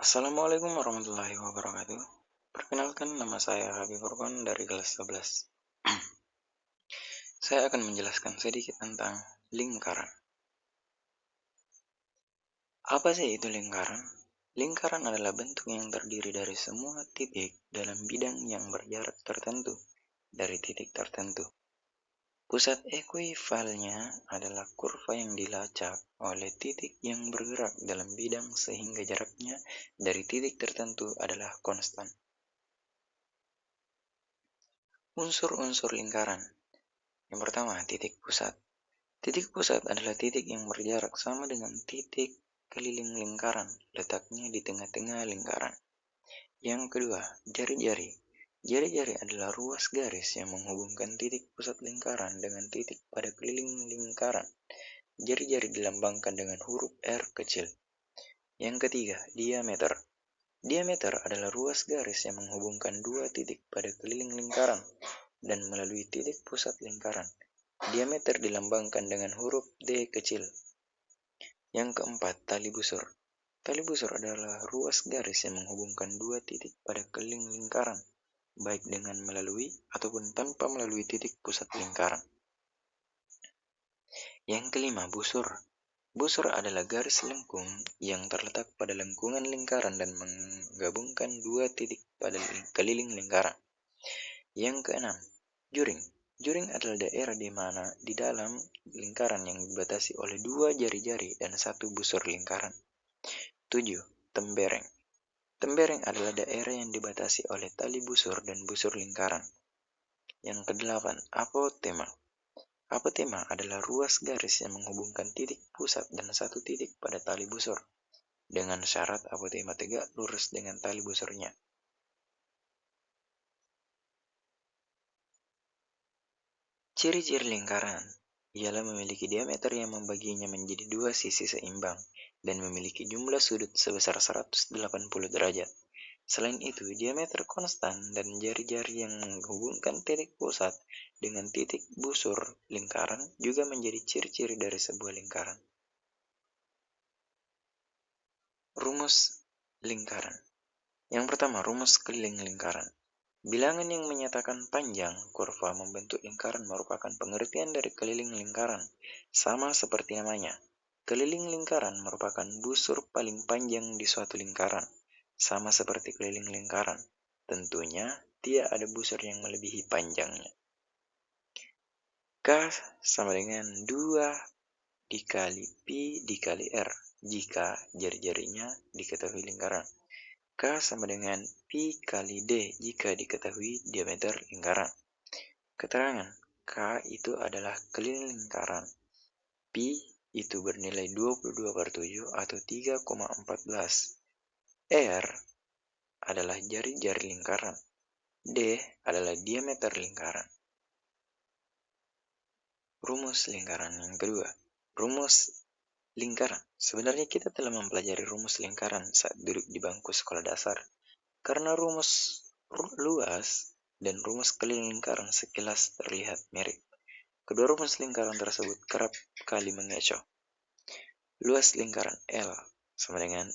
Assalamualaikum warahmatullahi wabarakatuh. Perkenalkan, nama saya Habib Furqan dari kelas 11. Saya akan menjelaskan sedikit tentang lingkaran. Apa sih itu lingkaran? Lingkaran adalah bentuk yang terdiri dari semua titik dalam bidang yang berjarak tertentu dari titik tertentu. Pusat ekuivalnya adalah kurva yang dilacak oleh titik yang bergerak dalam bidang sehingga jaraknya dari titik tertentu adalah konstan. Unsur-unsur lingkaran. Yang pertama, titik pusat. Titik pusat adalah titik yang berjarak sama dengan titik keliling lingkaran, letaknya di tengah-tengah lingkaran. Yang kedua, jari-jari. Jari-jari adalah ruas garis yang menghubungkan titik pusat lingkaran dengan titik pada keliling lingkaran. Jari-jari dilambangkan dengan huruf R kecil. Yang ketiga, diameter. Diameter adalah ruas garis yang menghubungkan dua titik pada keliling lingkaran dan melalui titik pusat lingkaran. Diameter dilambangkan dengan huruf D kecil. Yang keempat, tali busur. Tali busur adalah ruas garis yang menghubungkan dua titik pada keliling lingkaran, baik dengan melalui ataupun tanpa melalui titik pusat lingkaran. Yang kelima, busur. Busur adalah garis lengkung yang terletak pada lengkungan lingkaran dan menggabungkan dua titik pada keliling lingkaran. Yang keenam, juring. Juring adalah daerah di mana di dalam lingkaran yang dibatasi oleh dua jari-jari dan satu busur lingkaran. 7. Tembereng. Tembereng adalah daerah yang dibatasi oleh tali busur dan busur lingkaran. Yang kedelapan, apotema. Apotema adalah ruas garis yang menghubungkan titik pusat dan satu titik pada tali busur, dengan syarat apotema tegak lurus dengan tali busurnya. Ciri-ciri lingkaran ialah memiliki diameter yang membaginya menjadi dua sisi seimbang dan memiliki jumlah sudut sebesar 180 derajat. Selain itu, diameter konstan dan jari-jari yang menghubungkan titik pusat dengan titik busur lingkaran juga menjadi ciri-ciri dari sebuah lingkaran. Rumus lingkaran. Yang pertama, rumus keliling lingkaran. Bilangan yang menyatakan panjang kurva membentuk lingkaran merupakan pengertian dari keliling lingkaran, sama seperti namanya. Keliling lingkaran merupakan busur paling panjang di suatu lingkaran, sama seperti keliling lingkaran. Tentunya, tidak ada busur yang melebihi panjangnya. K sama dengan 2 dikali Pi dikali R, jika jari-jarinya diketahui lingkaran. K sama dengan Pi kali D jika diketahui diameter lingkaran. Keterangan, K itu adalah keliling lingkaran. Pi itu bernilai 22/7 atau 3,14. R adalah jari-jari lingkaran. D adalah diameter lingkaran. Rumus lingkaran yang kedua. Rumus lingkaran. Sebenarnya kita telah mempelajari rumus lingkaran saat duduk di bangku sekolah dasar. Karena rumus luas dan rumus keliling lingkaran sekilas terlihat mirip. Kedua rumus lingkaran tersebut kerap kali mengecoh. Luas lingkaran L sama dengan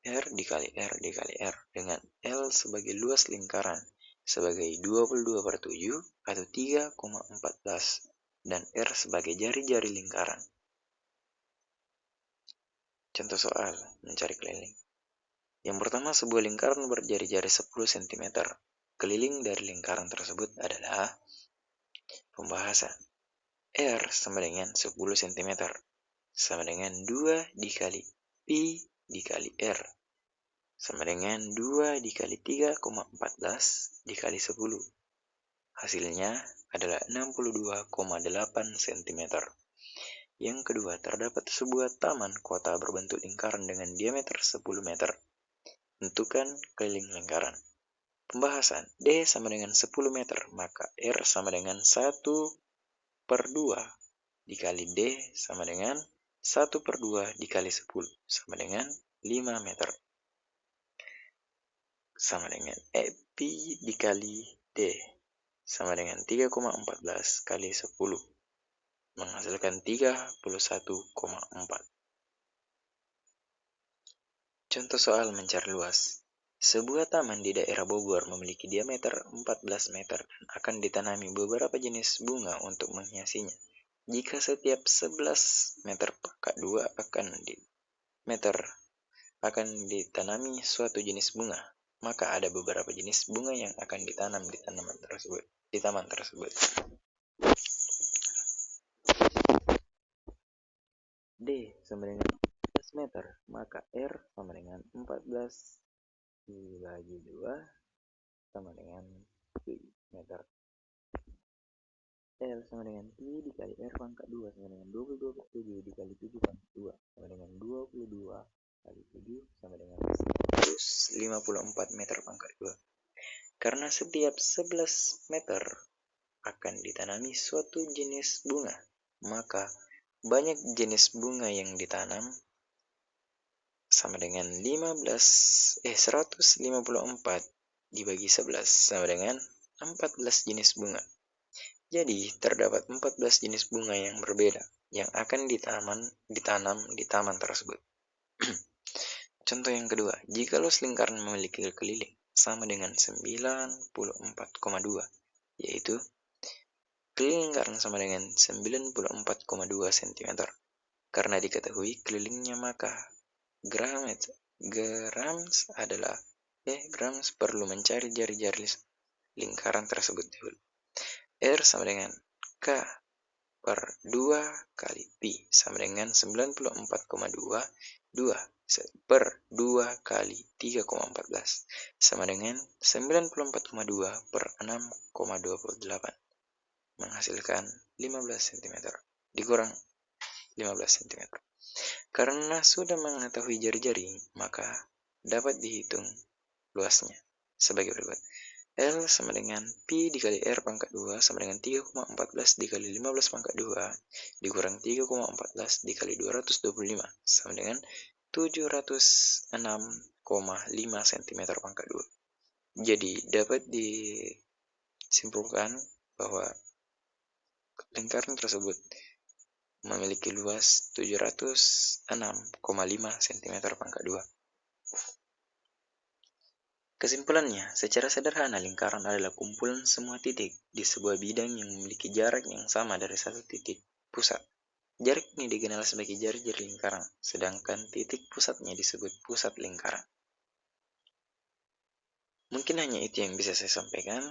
R dikali R dikali R, dengan L sebagai luas lingkaran sebagai 22/7 atau 3,14 dan R sebagai jari-jari lingkaran. Contoh soal mencari keliling. Yang pertama, sebuah lingkaran berjari-jari 10 cm. Keliling dari lingkaran tersebut adalah pembahasan. R sama dengan 10 cm, sama dengan 2 dikali Pi dikali R, sama dengan 2 dikali 3,14 dikali 10. Hasilnya adalah 62,8 cm. Yang kedua, terdapat sebuah taman kota berbentuk lingkaran dengan diameter 10 meter. Tentukan keliling lingkaran. Pembahasan, D sama dengan 10 meter, maka R sama dengan 1/2 dikali D sama dengan 1/2 dikali 10, sama dengan 5 meter. Sama dengan Pi dikali D, sama dengan 3,14 kali 10, menghasilkan 31,4. Contoh soal mencari luas. Sebuah taman di daerah Bogor memiliki diameter 14 meter dan akan ditanami beberapa jenis bunga untuk menghiasinya. Jika setiap 11 meter pangkat 2 meter akan ditanami suatu jenis bunga, maka ada beberapa jenis bunga yang akan ditanam di taman tersebut. D sama dengan 14 meter, maka R sama dengan 14 dibagi 2 sama dengan 7 meter. L sama dengan Pi dikali R pangkat 2 sama dengan 22 per 7 dikali 7 pangkat 2 sama dengan 22 kali 7 sama dengan 154 meter pangkat 2. Karena setiap 11 meter akan ditanami suatu jenis bunga, maka banyak jenis bunga yang ditanam sama dengan 154 dibagi 11 sama dengan 14 jenis bunga. Jadi, terdapat 14 jenis bunga yang berbeda yang akan ditanam di taman tersebut. Contoh yang kedua, jika luas lingkaran memiliki keliling sama dengan 94,2, yaitu keliling lingkaran sama dengan 94,2 cm. Karena diketahui kelilingnya, maka grams perlu mencari jari-jari lingkaran tersebut dulu. R sama dengan K per 2 kali Pi sama dengan 94,2 per 2 kali 3,14 sama dengan 94,2 per 6,28 menghasilkan 15 cm dikurang 15 cm. Karena sudah mengetahui jari-jari, maka dapat dihitung luasnya sebagai berikut. L sama dengan Pi dikali R pangkat 2 sama dengan 3,14 dikali 15 pangkat 2 dikurang 3,14 dikali 225 sama dengan 706,5 cm pangkat 2. Jadi dapat disimpulkan bahwa lingkaran tersebut memiliki luas 706,5 cm pangkat 2. Kesimpulannya, secara sederhana lingkaran adalah kumpulan semua titik di sebuah bidang yang memiliki jarak yang sama dari satu titik pusat. Jarak ini dikenal sebagai jari-jari lingkaran, sedangkan titik pusatnya disebut pusat lingkaran. Mungkin hanya itu yang bisa saya sampaikan.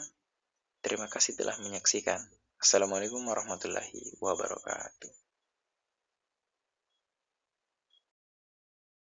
Terima kasih telah menyaksikan. Assalamualaikum warahmatullahi wabarakatuh.